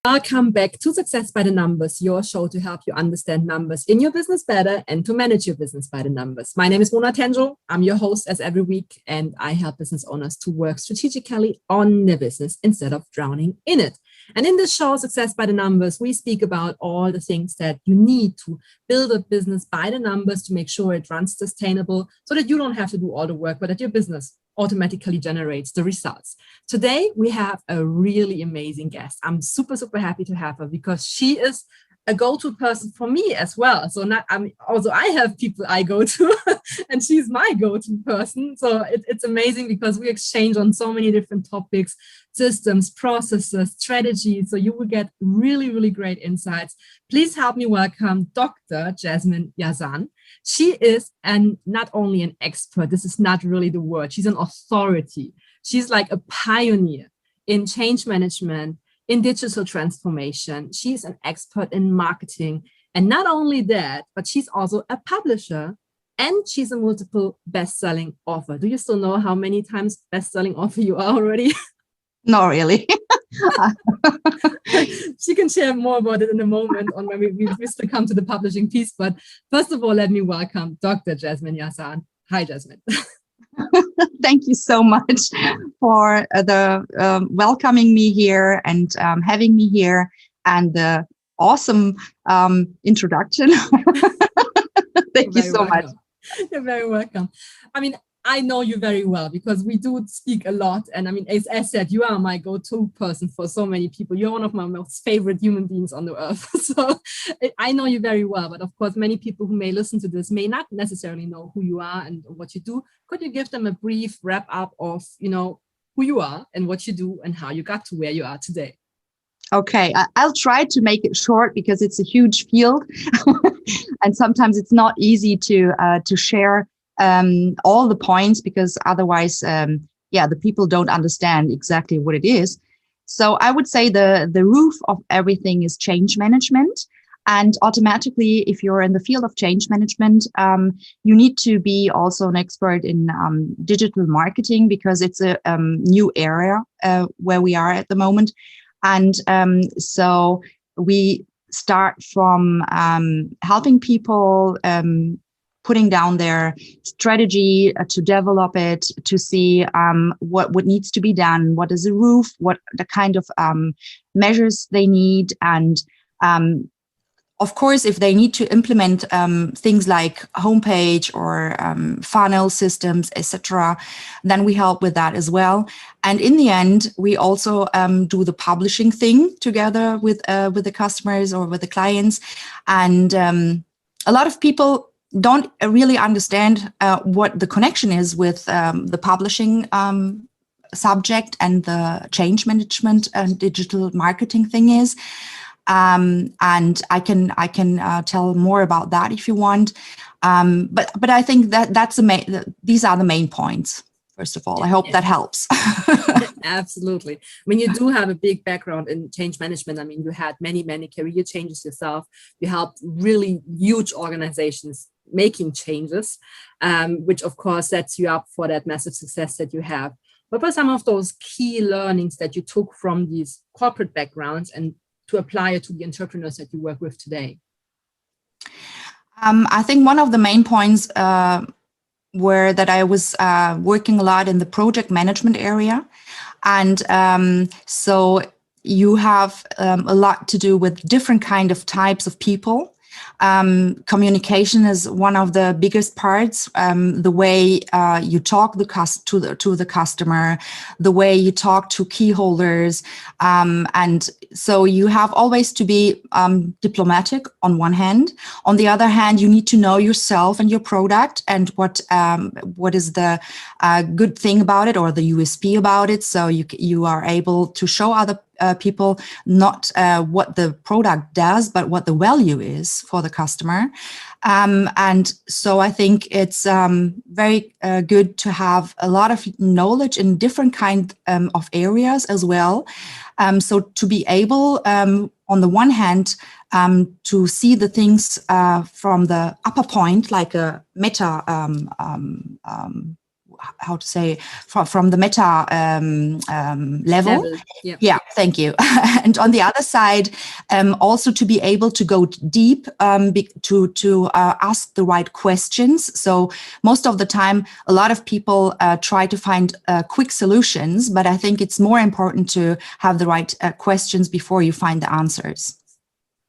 Welcome back to Success by the Numbers, your show to help you understand numbers in your business better and to manage your business by the numbers. My name is Mona Tenjo. I'm your host as every week, and I help business owners to work strategically on their business instead of drowning in it. And in this show, Success by the Numbers, we speak about all the things that you need to build a business by the numbers to make sure it runs sustainable so that you don't have to do all the work, but that your business automatically generates the results. Today, we have a really amazing guest. I'm super happy to have her because she is a go-to person for me as well. So I have people I go to and she's my go-to person. So it's amazing because we exchange on so many different topics, systems, processes, strategies. So you will get really great insights. Please help me welcome Dr. Yazemin Yazan. She is not only an expert, this is not really the word, she's an authority. She's like a pioneer in change management, in digital transformation. She's an expert in marketing. And not only that, but she's also a publisher and she's a multiple best-selling author. Do you still know how many times best-selling author you are already? Not really. She can share more about it in a moment on when we still come to the publishing piece. But first of all, let me welcome Dr. Yazemin Yazan. Hi, Yazemin. Thank you so much for the welcoming me here and having me here and the awesome introduction. Thank you so much. You're very welcome. I mean, I know you very well because we do speak a lot. And I mean, as I said, you are my go-to person for so many people. You're one of my most favorite human beings on the earth. So I know you very well. But of course, many people who may listen to this may not necessarily know who you are and what you do. Could you give them a brief wrap up of, who you are and what you do and how you got to where you are today? Okay, I'll try to make it short because it's a huge field. And sometimes it's not easy to share all the points because otherwise, the people don't understand exactly what it is. So I would say the roof of everything is change management. And automatically, if you're in the field of change management, you need to be also an expert in digital marketing because it's a new area where we are at the moment. And so we start from helping people putting down their strategy to develop it, to see what needs to be done, what is the roof, what the kind of measures they need. And of course, if they need to implement things like homepage or funnel systems, etc., then we help with that as well. And in the end, we also do the publishing thing together with the customers or with the clients. And a lot of people don't really understand what the connection is with the publishing subject and the change management and digital marketing thing is. And I can tell more about that if you want. But I think that's these are the main points. First of all, I hope that helps. Absolutely. I mean, you do have a big background in change management. I mean, you had many career changes yourself. You helped really huge organizations making changes, which of course sets you up for that massive success that you have. What were some of those key learnings that you took from these corporate backgrounds and to apply it to the entrepreneurs that you work with today? I think one of the main points were that I was working a lot in the project management area. And so you have a lot to do with different kind of types of people. Communication is one of the biggest parts. The way you talk to the customer, the way you talk to key holders, and so you have always to be diplomatic on one hand. On the other hand, you need to know yourself and your product and what is the good thing about it or the USP about it. So you are able to show other people not what the product does, but what the value is for the customer. And so I think it's very good to have a lot of knowledge in different kind of areas as well. So to be able, on the one hand, to see the things from the upper point, like a meta how to say, from the meta level. Yeah, thank you. And on the other side, also to be able to go deep, to ask the right questions. So most of the time, a lot of people try to find quick solutions, but I think it's more important to have the right questions before you find the answers.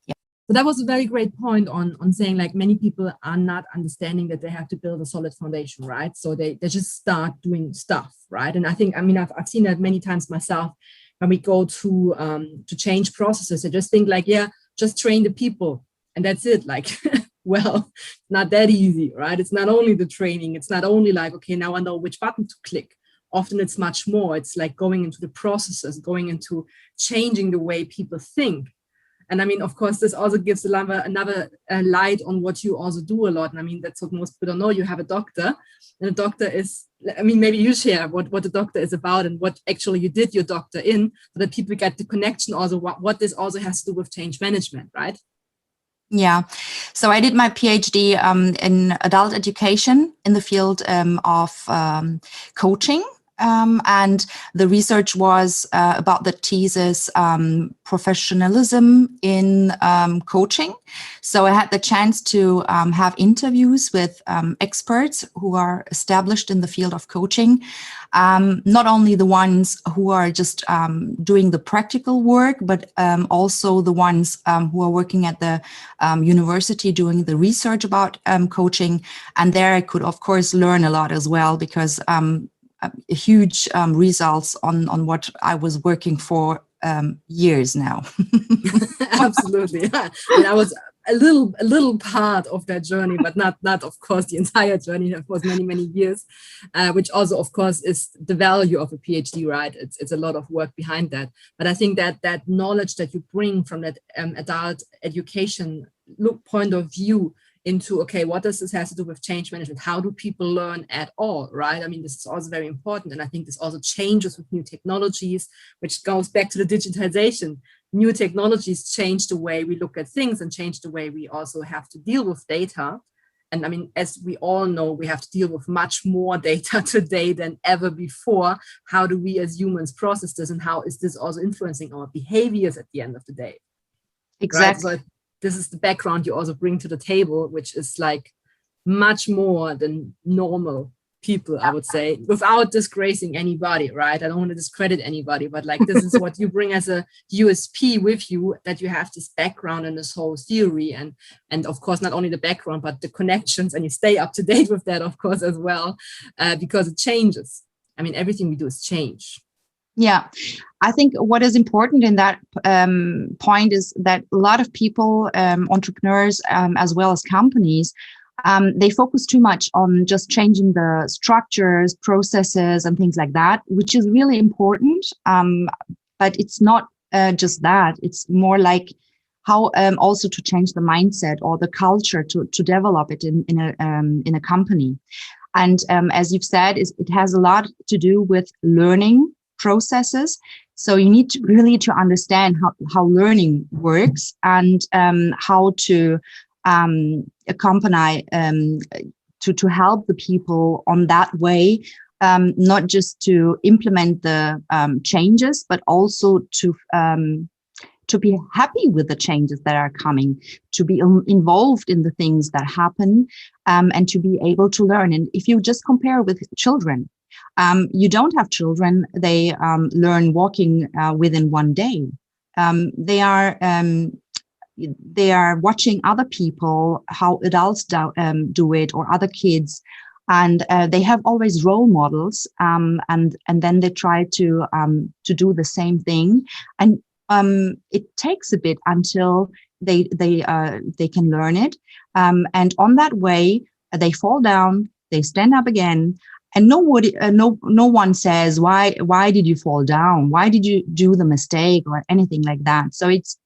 So that was a very great point on saying, like, many people are not understanding that they have to build a solid foundation, right? So they just start doing stuff, right? And I think, I mean, I've seen that many times myself when we go to change processes. I just think like, yeah, just train the people and that's it. Like, well, not that easy, right? It's not only the training. It's not only like, okay, now I know which button to click. Often it's much more. It's like going into the processes, going into changing the way people think. And I mean, of course, this also gives another light on what you also do a lot. And I mean, that's what most people don't know. You have a doctor, and a doctor is, I mean, maybe you share what the doctor is about and what actually you did your doctor in, so that people get the connection also, what this also has to do with change management, right? Yeah. So I did my PhD in adult education in the field of coaching. And the research was about the thesis, professionalism in coaching. So I had the chance to have interviews with experts who are established in the field of coaching, not only the ones who are just doing the practical work, but also the ones who are working at the university doing the research about coaching. And there I could, of course, learn a lot as well, because huge results on what I was working for years now. Absolutely. Yeah. And I was a little part of that journey, but not of course the entire journey. That was many years, which also of course is the value of a PhD, right? It's a lot of work behind that. But I think that knowledge that you bring from that adult education point of view into, okay, what does this have to do with change management? How do people learn at all, right? I mean, this is also very important. And I think this also changes with new technologies, which goes back to the digitization. New technologies change the way we look at things and change the way we also have to deal with data. And I mean, as we all know, we have to deal with much more data today than ever before. How do we as humans process this, and how is this also influencing our behaviors at the end of the day? Exactly. Right? So this is the background you also bring to the table, which is like much more than normal people, I would say, without disgracing anybody, right? I don't want to discredit anybody, but like, this is what you bring as a USP with you, that you have this background and this whole theory, and of course, not only the background, but the connections, and you stay up to date with that, of course, as well, because it changes. I mean, everything we do is change. Yeah, I think what is important in that point is that a lot of people, entrepreneurs, as well as companies, they focus too much on just changing the structures, processes, and things like that, which is really important. But it's not just that. It's more like how also to change the mindset or the culture to develop it in a company. And as you've said, it has a lot to do with learning processes. So you need to really understand how learning works, and how to accompany to help the people on that way, not just to implement the changes, but also to be happy with the changes that are coming, to be involved in the things that happen, and to be able to learn. And if you just compare with children, you don't have children, they learn walking within one day. They are watching other people, how adults do it, or other kids, and they have always role models, and then they try to do the same thing, and it takes a bit until they can learn it, and on that way they fall down, they stand up again. And no one says, why did you fall down? Why did you do the mistake or anything like that? So it's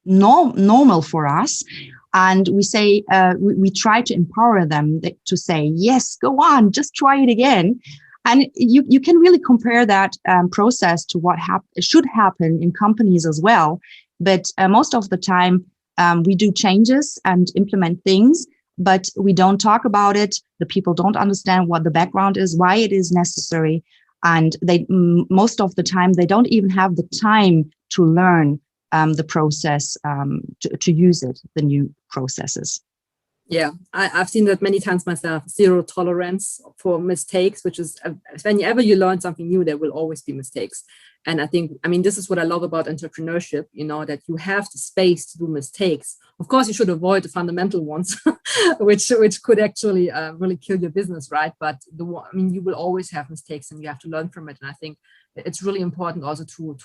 normal for us. And we say, we try to empower them to say, yes, go on, just try it again. And you can really compare that process to what should happen in companies as well. But most of the time, we do changes and implement things, but we don't talk about it. The people don't understand what the background is, why it is necessary. And most of the time, they don't even have the time to learn the process, to use it, the new processes. Yeah, I've seen that many times myself. Zero tolerance for mistakes, which is whenever you learn something new, there will always be mistakes. And I mean, this is what I love about entrepreneurship, that you have the space to do mistakes. Of course, you should avoid the fundamental ones, which could actually really kill your business, right? But you will always have mistakes and you have to learn from it. And I think it's really important also to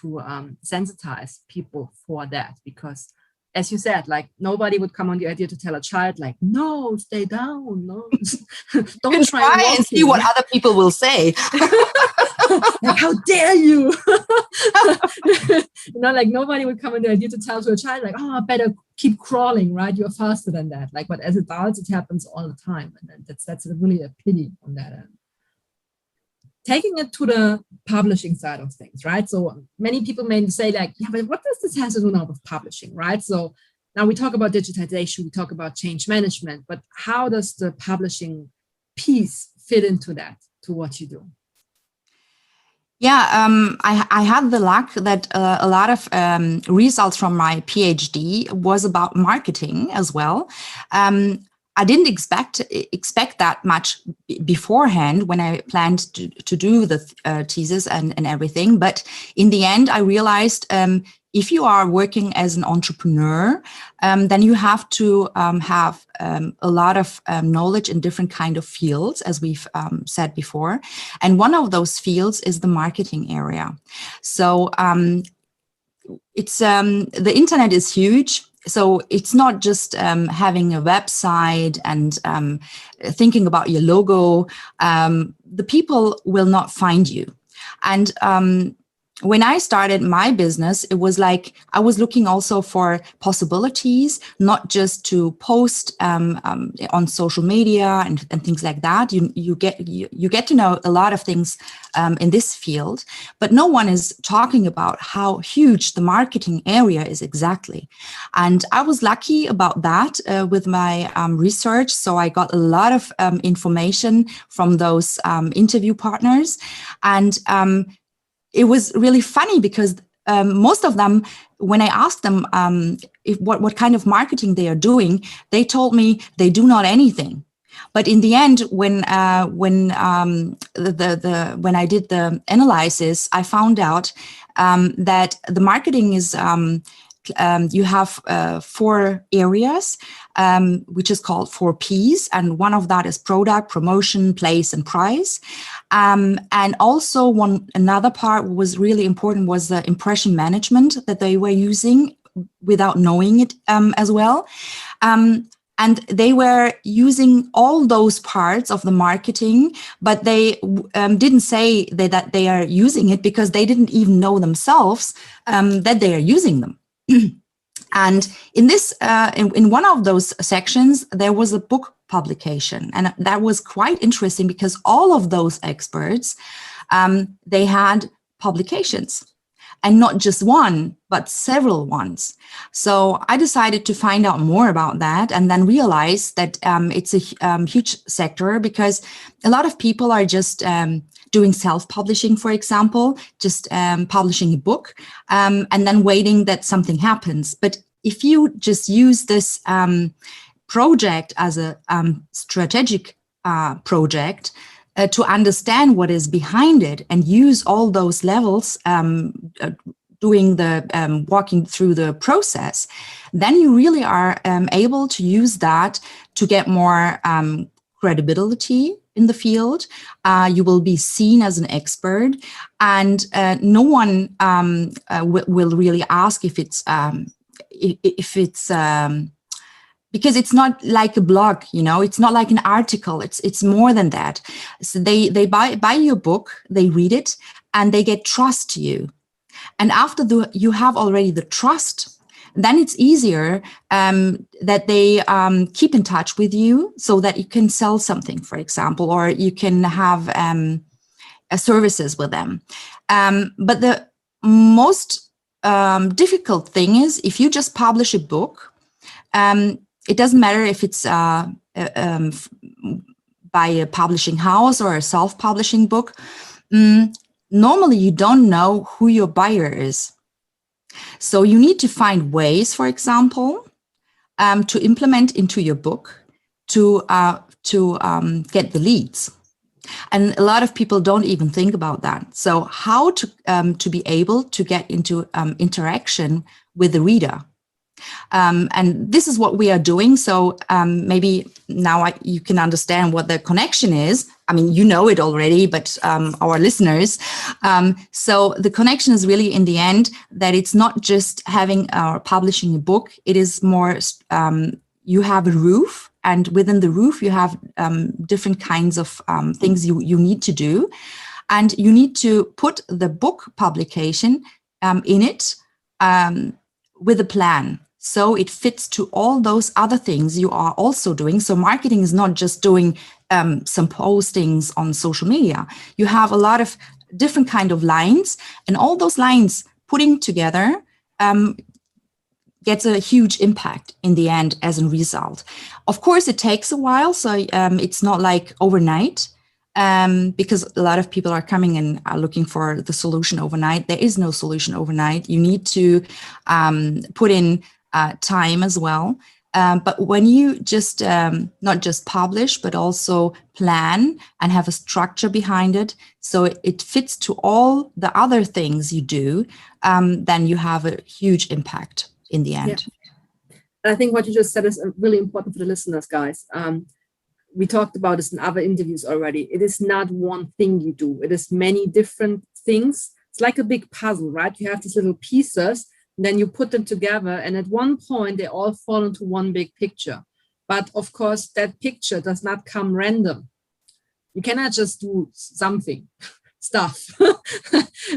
sensitize people for that, because as you said, like nobody would come on the idea to tell a child, like, no, stay down, no, don't try and see what other people will say. Like, how dare you? Like nobody would come on the idea to tell to a child, like, oh, I better keep crawling, right? You're faster than that. Like, but as adults, it happens all the time, and that's really a pity on that end. Taking it to the publishing side of things, right? So many people may say like, yeah, but what does this have to do now with publishing, right? So now we talk about digitization, we talk about change management, but how does the publishing piece fit into that, to what you do? Yeah, I had the luck that a lot of results from my PhD was about marketing as well. I didn't expect that much beforehand when I planned to do the thesis and everything. But in the end, I realized if you are working as an entrepreneur, then you have to have a lot of knowledge in different kind of fields, as we've said before. And one of those fields is the marketing area. So it's the internet is huge. So it's not just having a website and thinking about your logo. The people will not find you. And when I started my business, it was like I was looking also for possibilities, not just to post on social media and things like that. You get to know a lot of things in this field, but no one is talking about how huge the marketing area is exactly. And I was lucky about that with my research. So I got a lot of information from those interview partners, and it was really funny because most of them, when I asked them what kind of marketing they are doing, they told me they do not anything. But in the end, when I did the analysis, I found out that the marketing is you have 4 areas, which is called 4 Ps. And one of that is product, promotion, place, and price. And also another part was really important was the impression management that they were using without knowing it as well. And they were using all those parts of the marketing, but they didn't say that they are using it because they didn't even know themselves that they are using them. And in this, in one of those sections, there was a book publication, and that was quite interesting because all of those experts, they had publications, and not just one, but several ones. So I decided to find out more about that, and then realized that it's a huge sector because a lot of people are just doing self-publishing, for example, just publishing a book and then waiting that something happens. But if you just use this project as a strategic project to understand what is behind it and use all those levels, doing the walking through the process, then you really are able to use that to get more credibility in the field. You will be seen as an expert, and no one will really ask if it's because it's not like a blog, it's not like an article. It's more than that. So they buy your book, they read it, and they get trust to you. And after you have already the trust, then it's easier that they keep in touch with you so that you can sell something, for example, or you can have services with them. But the most difficult thing is if you just publish a book, it doesn't matter if it's by a publishing house or a self-publishing book, normally you don't know who your buyer is. So you need to find ways, for example, to implement into your book to get the leads. And a lot of people don't even think about that. So how to be able to get into interaction with the reader. And this is what we are doing. So maybe now you can understand what the connection is. I mean, you know it already, but our listeners. So the connection is really in the end that it's not just having or publishing a book. It is more, you have a roof, and within the roof, you have different kinds of things you need to do. And you need to put the book publication in it with a plan. So it fits to all those other things you are also doing. So marketing is not just doing some postings on social media. You have a lot of different kind of lines, and all those lines putting together gets a huge impact in the end as a result. Of course, it takes a while. So it's not like overnight. Because a lot of people are coming and are looking for the solution overnight. There is no solution overnight. You need to put in time as well. But when you just not just publish, but also plan and have a structure behind it, so it fits to all the other things you do, then you have a huge impact in the end. Yeah. I think what you just said is really important for the listeners, guys. We talked about this in other interviews already. It is not one thing you do. It is many different things. It's like a big puzzle, right? You have these little pieces, and then you put them together, and at one point, they all fall into one big picture. But of course, that picture does not come random. You cannot just do stuff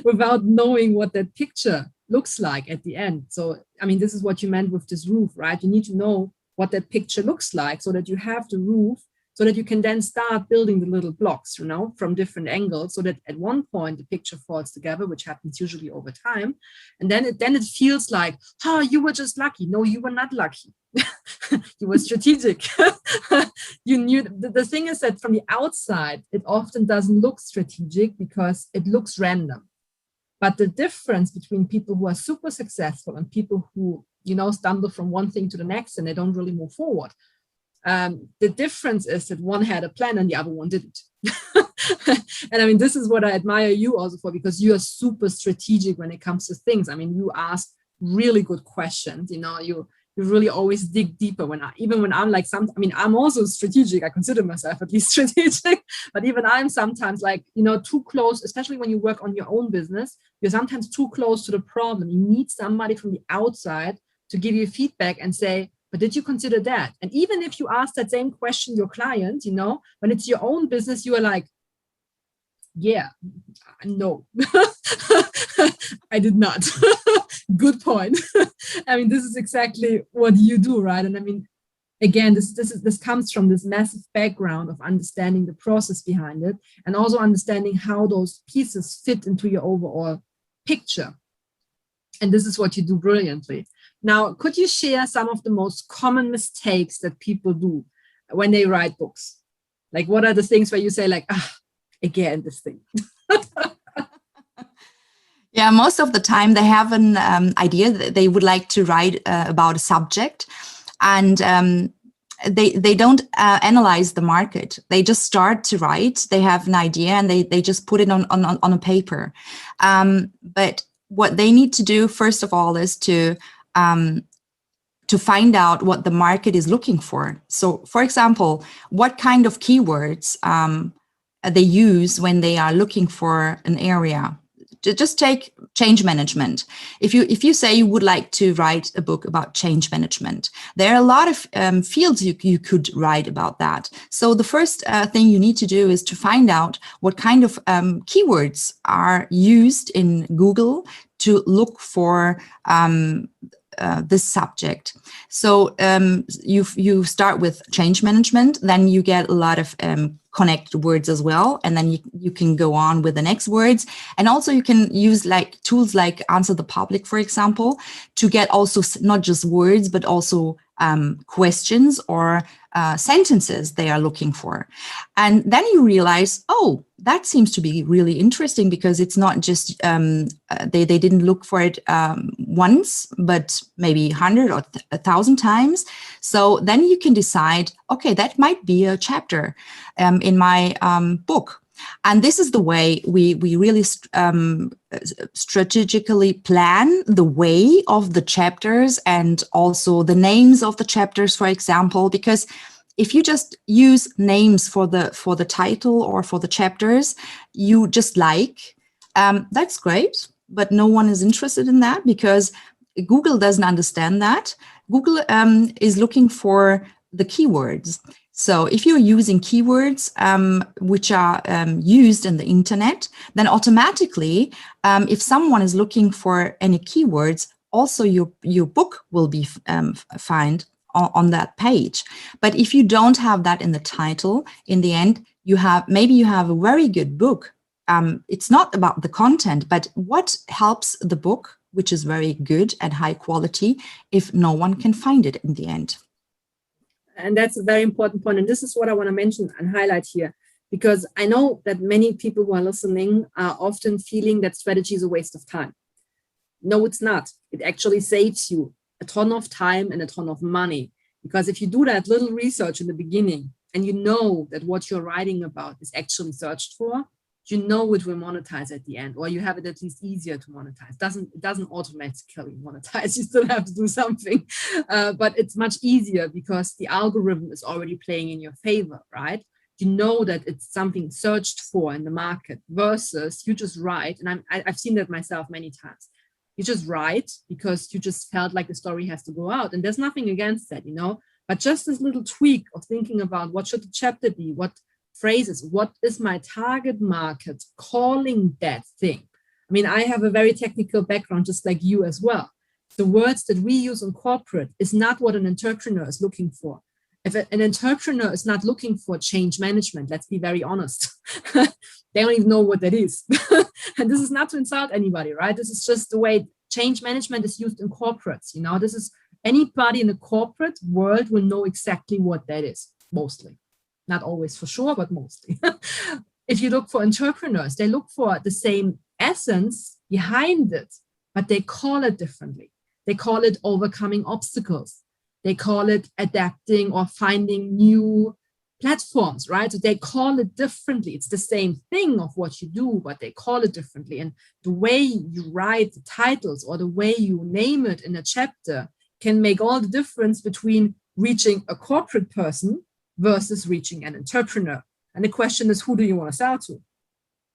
without knowing what that picture looks like at the end. So, I mean, this is what you meant with this roof, right? You need to know what that picture looks like so that you have the roof, so that you can then start building the little blocks, from different angles, so that at one point the picture falls together, which happens usually over time. And then it feels like, you were just lucky. No, you were not lucky. You were strategic. You knew. The thing is that from the outside, it often doesn't look strategic because it looks random. But the difference between people who are super successful and people who, stumble from one thing to the next and they don't really move forward, the difference is that one had a plan and the other one didn't. And I mean, this is what I admire you also for, because you are super strategic when it comes to things. I mean, you ask really good questions. You really always dig deeper. Even when I'm like, I'm also strategic. I consider myself at least strategic, but even I'm sometimes like, too close, especially when you work on your own business, you're sometimes too close to the problem. You need somebody from the outside to give you feedback and say, but did you consider that? And even if you ask that same question your client, when it's your own business, you are like, yeah, no, I did not. Good point. I mean, this is exactly what you do, right? And I mean, again, this comes from this massive background of understanding the process behind it, and also understanding how those pieces fit into your overall picture. And this is what you do brilliantly. Now, could you share some of the most common mistakes that people do when they write books? Like, what are the things where you say like, again, this thing? Yeah, most of the time they have an idea that they would like to write about a subject, and they don't analyze the market. They just start to write. They have an idea and they just put it on a paper. But what they need to do, first of all, is to find out what the market is looking for. So, for example, what kind of keywords they use when they are looking for an area. Just take change management. If you say you would like to write a book about change management, there are a lot of fields you could write about that. So the first thing you need to do is to find out what kind of keywords are used in Google to look for this subject. So you start with change management, then you get a lot of connected words as well, and then you can go on with the next words. And also you can use like tools like Answer the Public, for example, to get also not just words but also questions or sentences they are looking for. And then you realize, oh, that seems to be really interesting, because it's not just they didn't look for it once, but maybe 100 or 1,000 times. So then you can decide, okay, that might be a chapter in my book. And this is the way we really strategically plan the way of the chapters, and also the names of the chapters, for example, because if you just use names for the title or for the chapters you just like, that's great, but no one is interested in that, because Google doesn't understand that. Google is looking for the keywords. So if you're using keywords which are used in the internet, then automatically, if someone is looking for any keywords, also your book will be found on that page. But if you don't have that in the title, in the end, maybe you have a very good book. It's not about the content, but what helps the book, which is very good and high quality, if no one can find it in the end. And that's a very important point. And this is what I want to mention and highlight here, because I know that many people who are listening are often feeling that strategy is a waste of time. No, it's not. It actually saves you a ton of time and a ton of money, because if you do that little research in the beginning and you know that what you're writing about is actually searched for, you know it will monetize at the end, or you have it at least easier to monetize. It doesn't automatically monetize. You still have to do something, but it's much easier because the algorithm is already playing in your favor, right? You know that it's something searched for in the market, versus you just write, and I've seen that myself many times. You just write because you just felt like the story has to go out, and there's nothing against that, but just this little tweak of thinking about what should the chapter be, what phrases, what is my target market calling that thing? I mean, I have a very technical background, just like you as well. The words that we use in corporate is not what an entrepreneur is looking for. If an entrepreneur is not looking for change management, let's be very honest, they don't even know what that is. And this is not to insult anybody, right? This is just the way change management is used in corporates. This is, anybody in the corporate world will know exactly what that is, mostly. Not always for sure, but mostly. If you look for entrepreneurs, they look for the same essence behind it, but they call it differently. They call it overcoming obstacles. They call it adapting or finding new platforms, right? So they call it differently. It's the same thing of what you do, but they call it differently. And the way you write the titles or the way you name it in a chapter can make all the difference between reaching a corporate person versus reaching an entrepreneur. And the question is, who do you want to sell to?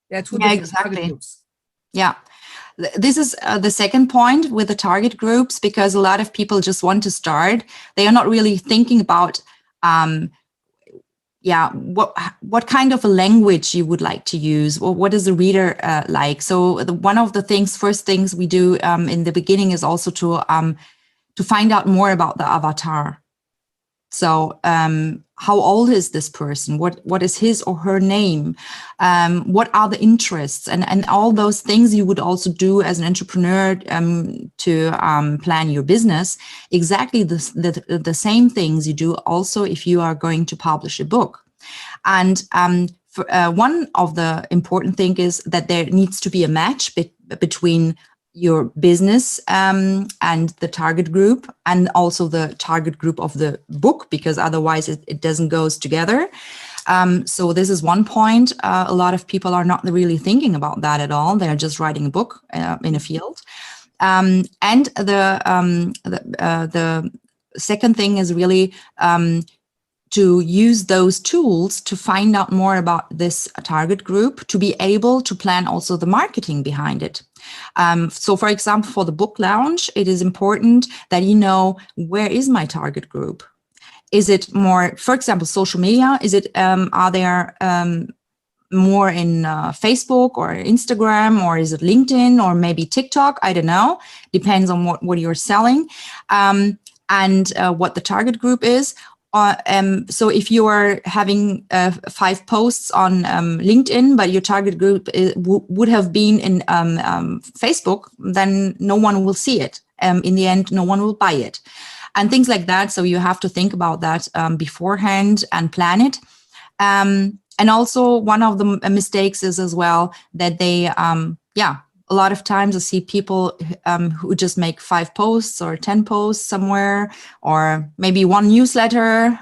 There are two different target groups. Yeah. This is the second point with the target groups, because a lot of people just want to start. They are not really thinking about what kind of a language you would like to use, or what is the reader like. So one of the first things we do in the beginning is also to find out more about the avatar. So how old is this person? What is his or her name? What are the interests? And all those things you would also do as an entrepreneur to plan your business. Exactly the same things you do also if you are going to publish a book. And one of the important things is that there needs to be a match between your business and the target group, and also the target group of the book, because otherwise it doesn't go together. So this is one point. A lot of people are not really thinking about that at all. They're just writing a book in a field. And the second thing is really to use those tools to find out more about this target group, to be able to plan also the marketing behind it. So for example, for the book launch, it is important that you know, where is my target group? Is it more, for example, social media? Is it, are there more in Facebook or Instagram, or is it LinkedIn or maybe TikTok? I don't know. Depends on what you're selling and what the target group is. So if you are having 5 posts on LinkedIn, but your target group would have been in Facebook, then no one will see it. In the end, no one will buy it. and things like that. So you have to think about that beforehand and plan it. And also one of the mistakes is as well that they, a lot of times I see people who just make 5 posts or 10 posts somewhere, or maybe 1 newsletter,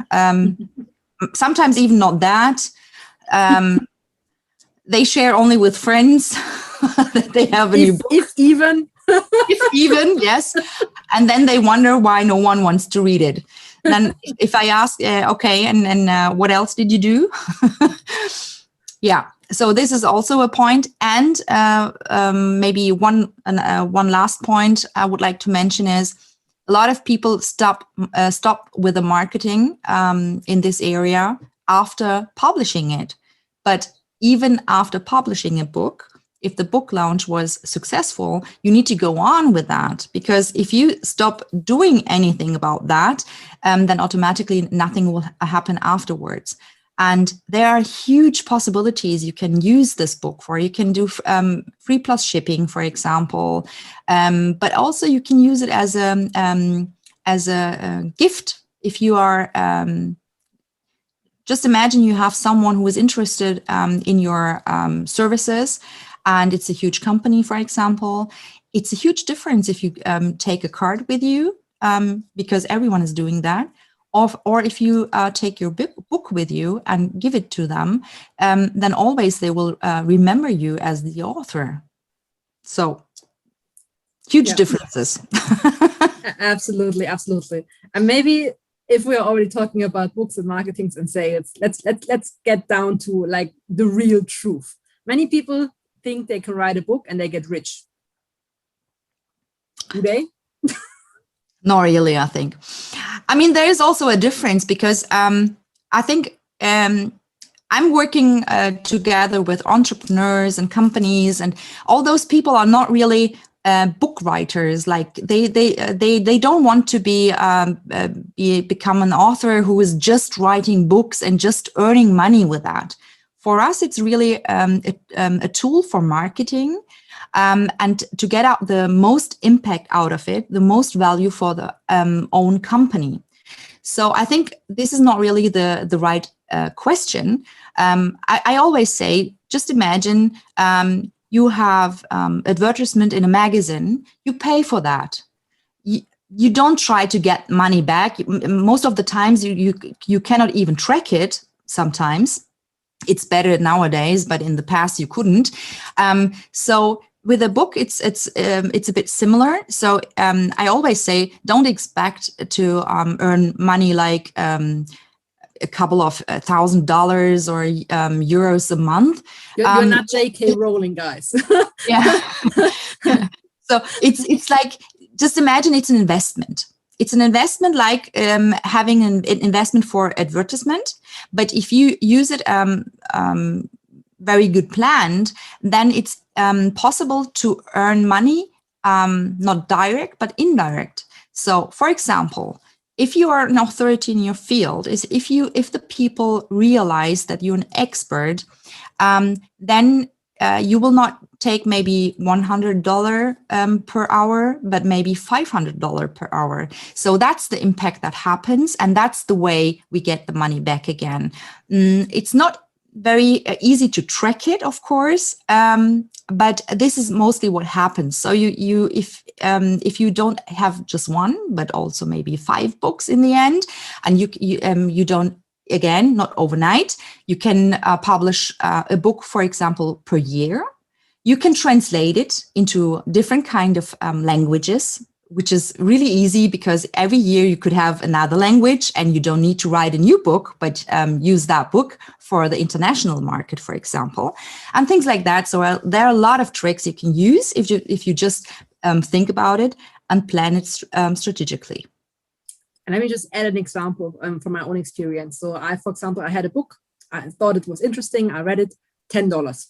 sometimes even not that. They share only with friends that they have a new book. If even. If even, yes. And then they wonder why no one wants to read it. Then if I ask, okay, and what else did you do? Yeah. So this is also a point. And maybe one last point I would like to mention is a lot of people stop with the marketing in this area after publishing it. But even after publishing a book, if the book launch was successful, you need to go on with that, because if you stop doing anything about that, then automatically nothing will happen afterwards. And there are huge possibilities you can use this book for. You can do free plus shipping, for example, but also you can use it as a gift. If you are just imagine you have someone who is interested in your services, and it's a huge company, for example. It's a huge difference if you take a card with you, because everyone is doing that. Or if you take your book with you and give it to them, then always they will remember you as the author. So huge differences. Absolutely, absolutely. And maybe if we're already talking about books and marketing and sales, let's get down to like the real truth. Many people think they can write a book and they get rich. Do they? Not really, I think. I mean, there is also a difference, because I think I'm working together with entrepreneurs and companies, and all those people are not really book writers. Like they don't want to become an author who is just writing books and just earning money with that. For us, it's really a tool for marketing. And to get out the most impact out of it, the most value for the own company. So I think this is not really the right question. I always say, just imagine you have advertisement in a magazine, you pay for that. You don't try to get money back. Most of the times you cannot even track it sometimes. It's better nowadays, but in the past you couldn't. So with a book, it's a bit similar. So I always say, don't expect to earn money like a couple of $1,000 or euros a month. You're not J.K. Rowling, guys. Yeah. So it's like, just imagine it's an investment. It's an investment like having an investment for advertisement. But if you use it very good planned, then it's possible to earn money, not direct, but indirect. So, for example, if you are an authority in your field, if the people realize that you're an expert, then you will not take maybe $100 per hour, but maybe $500 per hour. So that's the impact that happens, and that's the way we get the money back again. It's not very easy to track it, of course, but this is mostly what happens. So if you don't have just one, but also maybe 5 books in the end, and you don't, again, not overnight, you can publish a book, for example, per year. You can translate it into different kind of languages, which is really easy, because every year you could have another language and you don't need to write a new book, but use that book for the international market, for example, and things like that. So there are a lot of tricks you can use if you just think about it and plan it strategically. And let me just add an example from my own experience. So for example, I had a book. I thought it was interesting. I read it, $10.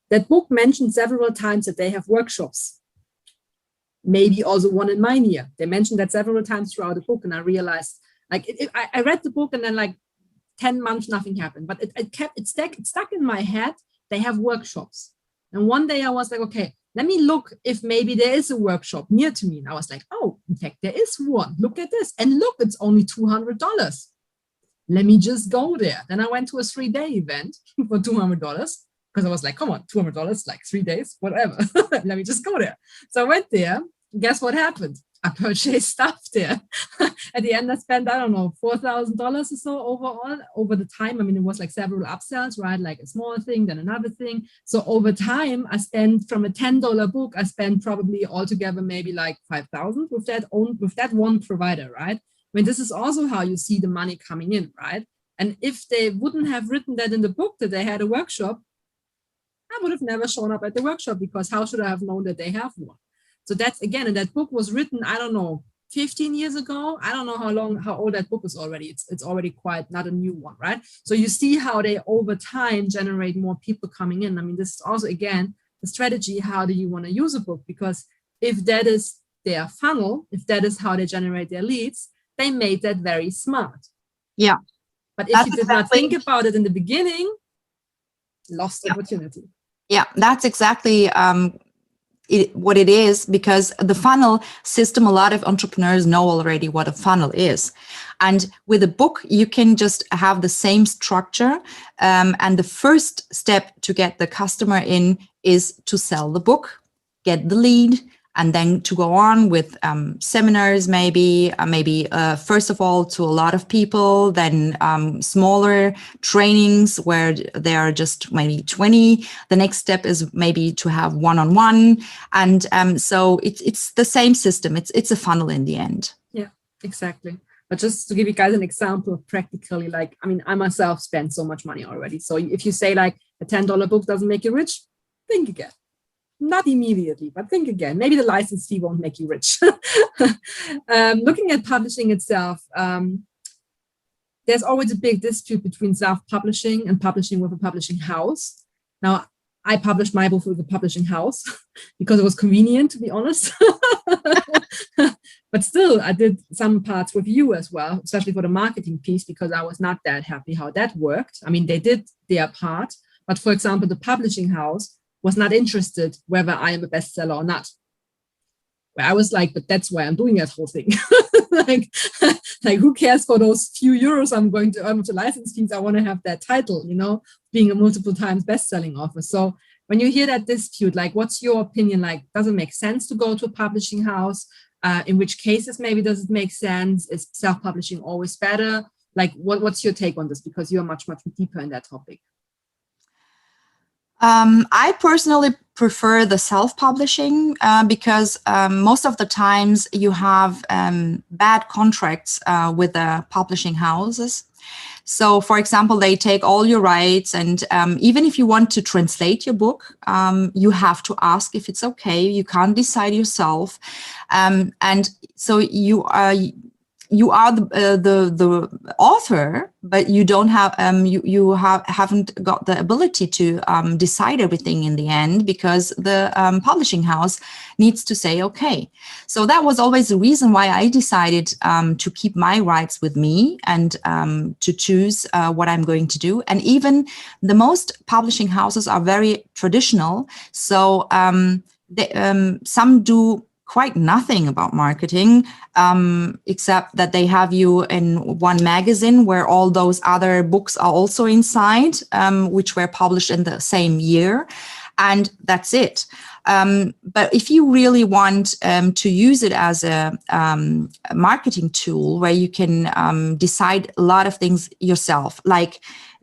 That book mentioned several times that they have workshops. Maybe also one in mine here. They mentioned that several times throughout the book, and I realized, like, I read the book, and then like 10 months, nothing happened. But it stuck in my head. They have workshops, and one day I was like, okay, let me look if maybe there is a workshop near to me. And I was like, oh, in fact, there is one. Look at this. And look, it's only $200. Let me just go there. Then I went to a 3-day event for $200 because I was like, come on, $200, like 3 days, whatever. Let me just go there. So I went there. Guess what happened? I purchased stuff there. At the end, I spent, I don't know, $4,000 or so overall over the time. I mean, it was like several upsells, right? Like a small thing, then another thing. So over time, I spent from a $10 book, I spent probably altogether maybe like 5,000 with that one provider, right? I mean, this is also how you see the money coming in, right? And if they wouldn't have written that in the book that they had a workshop, I would have never shown up at the workshop, because how should I have known that they have one? So that's, again, and that book was written, I don't know, 15 years ago. I don't know how old that book is already. It's already quite not a new one, right? So you see how they over time generate more people coming in. I mean, this is also, again, the strategy. How do you want to use a book? Because if that is their funnel, if that is how they generate their leads, they made that very smart. Yeah. But if you did not think about it in the beginning, lost opportunity. Yeah, that's exactly what it is, because the funnel system, a lot of entrepreneurs know already what a funnel is. And with a book, you can just have the same structure. And the first step to get the customer in is to sell the book, get the lead, and then to go on with seminars, maybe first of all to a lot of people, then smaller trainings where there are just maybe 20. The next step is maybe to have one-on-one. And so it's the same system. It's a funnel in the end. Yeah, exactly. But just to give you guys an example of practically, like, I mean, I myself spend so much money already. So if you say like a $10 book doesn't make you rich, think again. Not immediately, but think again. Maybe the license fee won't make you rich. Looking at publishing itself, there's always a big dispute between self-publishing and publishing with a publishing house. Now, I published my book with a publishing house because it was convenient, to be honest. But still, I did some parts with you as well, especially for the marketing piece, because I was not that happy how that worked. I mean, they did their part, but for example, the publishing house was not interested whether I am a bestseller or not. Where I was like, but that's why I'm doing that whole thing. like who cares for those few euros I'm going to earn with the license fees? I want to have that title, you know, being a multiple times best-selling author. So when you hear that dispute, like, what's your opinion? Like, does it make sense to go to a publishing house? In which cases maybe does it make sense? Is self-publishing always better? Like, what's your take on this? Because you're much, much deeper in that topic. I personally prefer the self-publishing because most of the times you have bad contracts with the publishing houses. So, for example, they take all your rights, and even if you want to translate your book, you have to ask if it's okay. You can't decide yourself, and so you are the author, but you don't have haven't got the ability to decide everything in the end, because the publishing house needs to say okay. So that was always the reason why I decided to keep my rights with me and to choose what I'm going to do. And even the most publishing houses are very traditional, so some do quite nothing about marketing, except that they have you in one magazine where all those other books are also inside, which were published in the same year. And that's it. But if you really want to use it as a marketing tool where you can decide a lot of things yourself, like,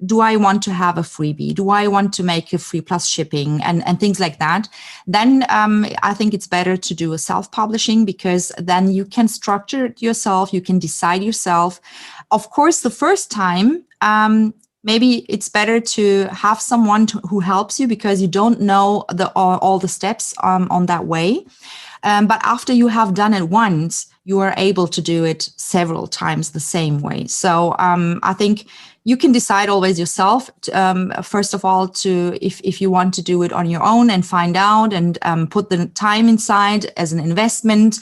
do I want to have a freebie? Do I want to make a free plus shipping and things like that? Then I think it's better to do a self-publishing, because then you can structure it yourself. You can decide yourself. Of course, the first time, maybe it's better to have someone who helps you, because you don't know all the steps on that way. But after you have done it once, you are able to do it several times the same way. So I think you can decide always yourself, first of all, if you want to do it on your own and find out and put the time inside as an investment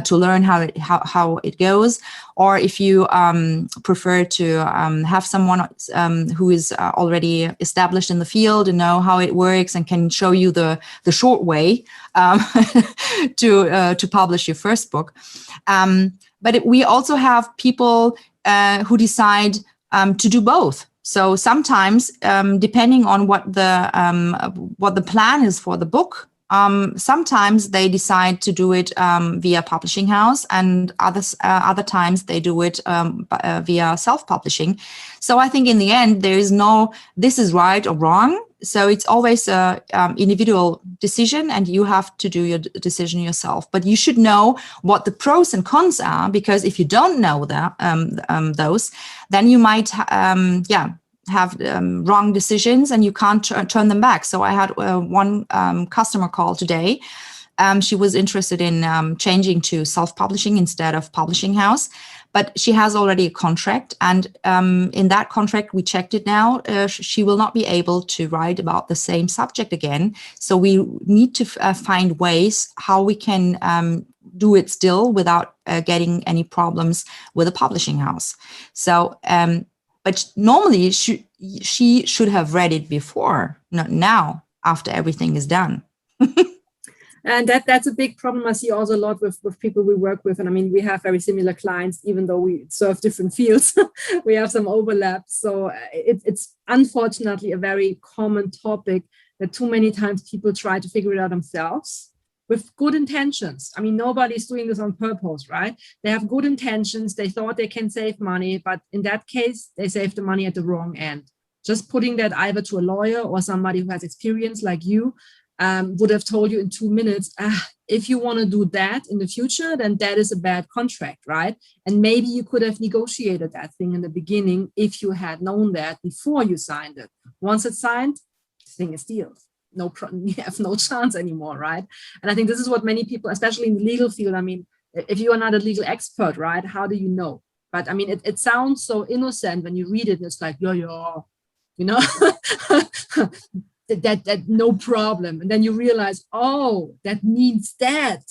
to learn how it goes, or if you prefer to have someone who is already established in the field and know how it works and can show you the short way to publish your first book. But we also have people who decide to do both. So sometimes, depending on what the plan is for the book, sometimes they decide to do it via publishing house, and other times they do it via self-publishing. So I think in the end there is no this is right or wrong. So it's always a individual decision, and you have to do your decision yourself. But you should know what the pros and cons are, because if you don't know that those, then you might have wrong decisions and you can't turn them back. So I had one customer call today. She was interested in changing to self-publishing instead of publishing house, but she has already a contract. And in that contract, we checked it now, she will not be able to write about the same subject again. So we need to find ways how we can do it still without getting any problems with a publishing house. So, but normally she should have read it before, not now, after everything is done. And that's a big problem I see also a lot with people we work with. And I mean, we have very similar clients, even though we serve different fields, we have some overlap. So it's unfortunately a very common topic that too many times people try to figure it out themselves with good intentions. I mean, nobody's doing this on purpose, right? They have good intentions. They thought they can save money, but in that case, they saved the money at the wrong end. Just putting that either to a lawyer or somebody who has experience like you would have told you in 2 minutes, if you want to do that in the future, then that is a bad contract, right? And maybe you could have negotiated that thing in the beginning if you had known that before you signed it. Once it's signed, the thing is sealed. You have no chance anymore, right? And I think this is what many people, especially in the legal field, I mean, if you are not a legal expert, right, how do you know? But I mean, it sounds so innocent when you read it. It's like, you know, that no problem. And then you realize, oh, that means that,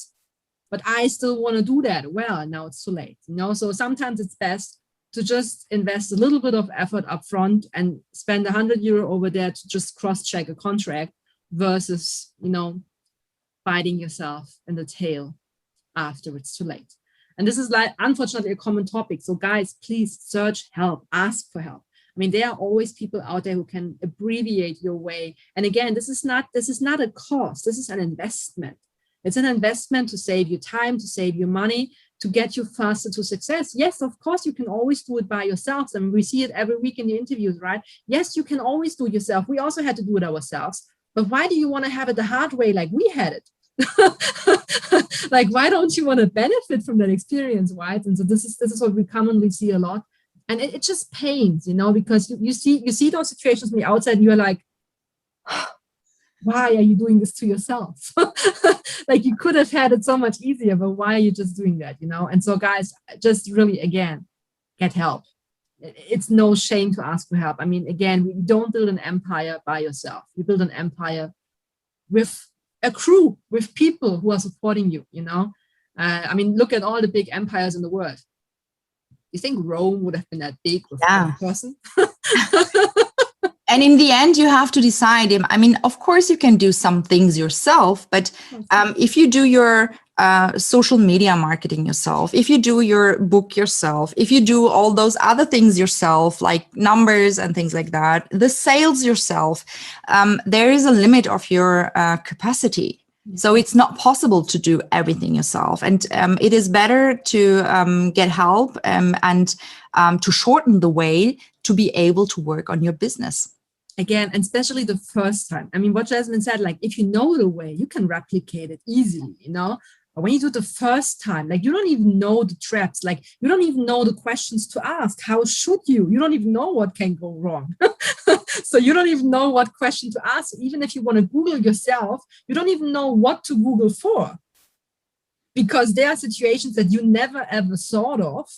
but I still want to do that. Well, now it's too late, you know? So sometimes it's best to just invest a little bit of effort up front and spend €100 over there to just cross-check a contract versus, you know, biting yourself in the tail after it's too late. And this is like, unfortunately, a common topic. So guys, please search help, ask for help. I mean, there are always people out there who can abbreviate your way. And again, this is not a cost. This is an investment. It's an investment to save you time, to save you money, to get you faster to success. Yes, of course, you can always do it by yourselves. And we see it every week in the interviews, right? Yes, you can always do it yourself. We also had to do it ourselves. But why do you want to have it the hard way like we had it? Like, why don't you want to benefit from that experience, right? And so this is what we commonly see a lot. And it just pains, you know, because you see those situations from the outside and you're like, why are you doing this to yourself? Like, you could have had it so much easier, but why are you just doing that, you know? And so guys, just really, again, get help. It's no shame to ask for help. I mean, again, you don't build an empire by yourself. You build an empire with a crew, with people who are supporting you, you know? I mean, look at all the big empires in the world. You think Rome would have been that big with one person? And in the end, you have to decide. I mean, of course, you can do some things yourself, but if you do your social media marketing yourself, if you do your book yourself, if you do all those other things yourself, like numbers and things like that, the sales yourself, there is a limit of your capacity. So it's not possible to do everything yourself. And it is better to get help and to shorten the way to be able to work on your business. Again, and especially the first time. I mean, what Yazemin said, like, if you know the way, you can replicate it easily, you know? But when you do it the first time, like, you don't even know the traps, like, you don't even know the questions to ask. How should you? You don't even know what can go wrong. So you don't even know what question to ask. Even if you want to Google yourself, you don't even know what to Google for. Because there are situations that you never ever thought of.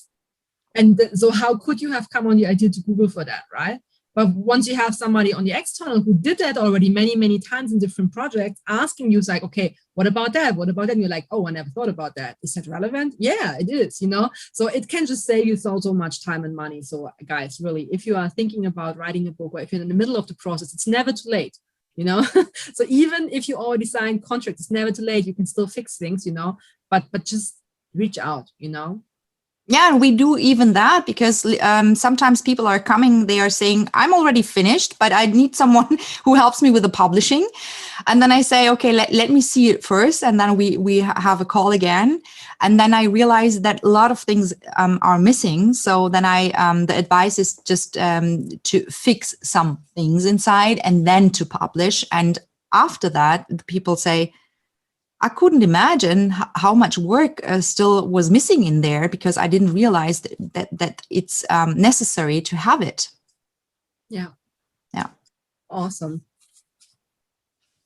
And so how could you have come on the idea to Google for that, right? But once you have somebody on the external who did that already many, many times in different projects, asking you, it's like, okay, what about that? What about that? And you're like, oh, I never thought about that. Is that relevant? Yeah, it is, you know? So it can just save you so much time and money. So guys, really, if you are thinking about writing a book, or if you're in the middle of the process, it's never too late, you know? So even if you already signed contracts, it's never too late. You can still fix things, you know, but just reach out, you know? Yeah, and we do even that, because sometimes people are coming, they are saying, I'm already finished, but I need someone who helps me with the publishing. And then I say, okay, let me see it first. And then we have a call again. And then I realize that a lot of things are missing. So then the advice is just to fix some things inside and then to publish. And after that, the people say, I couldn't imagine how much work still was missing in there, because I didn't realize that it's necessary to have it. Yeah. Yeah. Awesome.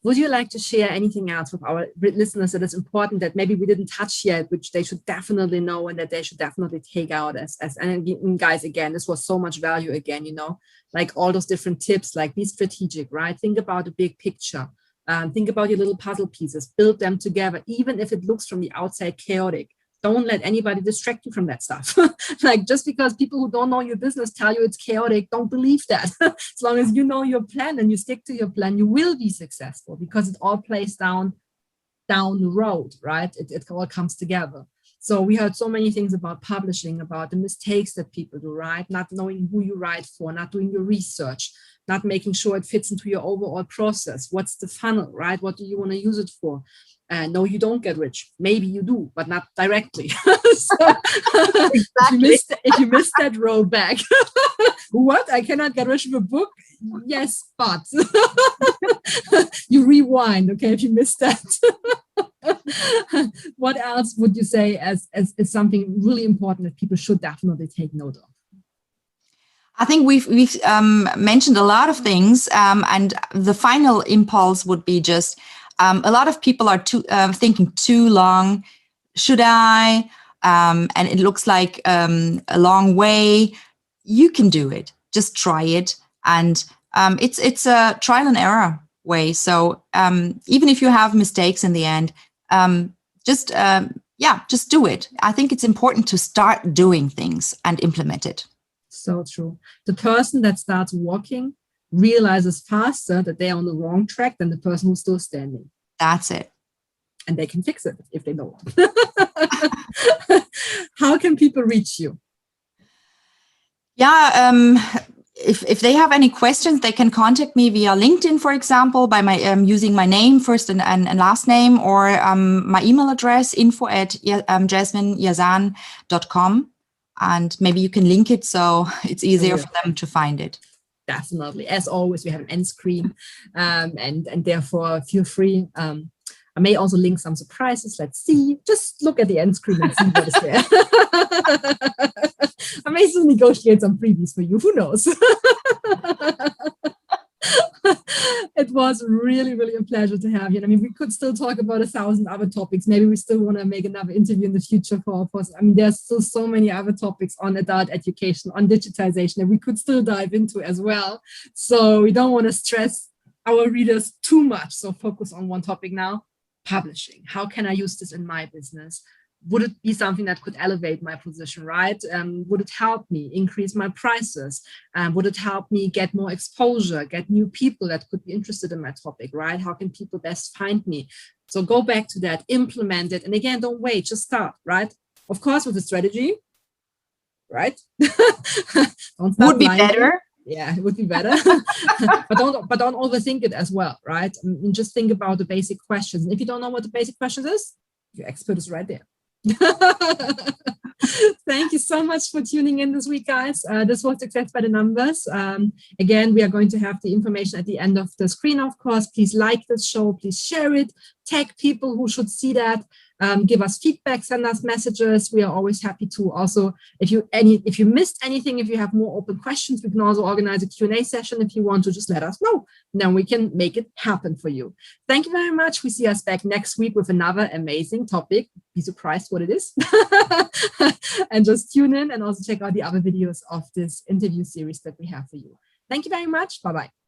Would you like to share anything else with our listeners that is important that maybe we didn't touch yet, which they should definitely know and that they should definitely take out and guys, again, this was so much value again, you know, like all those different tips, like be strategic, right? Think about the big picture. Think about your little puzzle pieces, build them together, even if it looks from the outside chaotic. Don't let anybody distract you from that stuff. Like just because people who don't know your business tell you it's chaotic, don't believe that. As long as you know your plan and you stick to your plan, you will be successful, because it all plays down the road, right? It all comes together. So we heard so many things about publishing, about the mistakes that people do, right? Not knowing who you write for, not doing your research, not making sure it fits into your overall process. What's the funnel, right? What do you want to use it for? No, you don't get rich. Maybe you do, but not directly. So exactly. if you missed that row back, what? I cannot get rich with a book? Yes, but you rewind, okay, if you missed that. What else would you say as something really important that people should definitely take note of? I think we've mentioned a lot of things, and the final impulse would be just a lot of people are thinking too long. Should I? And it looks like a long way. You can do it. Just try it, and it's a trial and error way. So even if you have mistakes in the end, just do it. I think it's important to start doing things and implement it. So true. The person that starts walking realizes faster that they're on the wrong track than the person who's still standing. That's it. And they can fix it if they know. How can people reach you? Yeah, if they have any questions, they can contact me via LinkedIn, for example, by my using my name first and last name, or my email address, info@yazan.com. And maybe you can link it so it's easier for them to find it. Definitely. As always, we have an end screen, and therefore feel free. I may also link some surprises. Let's see. Just look at the end screen and see what is there. I may still negotiate some freebies for you. Who knows? It was really, really a pleasure to have you. I mean, we could still talk about 1,000 other topics. Maybe we still want to make another interview in the future for us. I mean, there's still so many other topics on adult education, on digitization that we could still dive into as well. So we don't want to stress our readers too much. So focus on one topic now, publishing. How can I use this in my business? Would it be something that could elevate my position, right? Would it help me increase my prices? Would it help me get more exposure, get new people that could be interested in my topic, right? How can people best find me? So go back to that, implement it. And again, don't wait, just start, right? Of course, with a strategy, right? Don't start would be better. Yeah, it would be better. but don't overthink it as well, right? And just think about the basic questions. And if you don't know what the basic questions is, your expert is right there. Thank you so much for tuning in this week, guys. This was Success by the Numbers. Again, we are going to have the information at the end of the screen, of course. Please like this show, please share it, tag people who should see that. Give us feedback, send us messages. We are always happy to also, if you missed anything, if you have more open questions, we can also organize a Q&A session if you want to, just let us know. Then we can make it happen for you. Thank you very much. We see us back next week with another amazing topic. Be surprised what it is. And just tune in and also check out the other videos of this interview series that we have for you. Thank you very much. Bye-bye.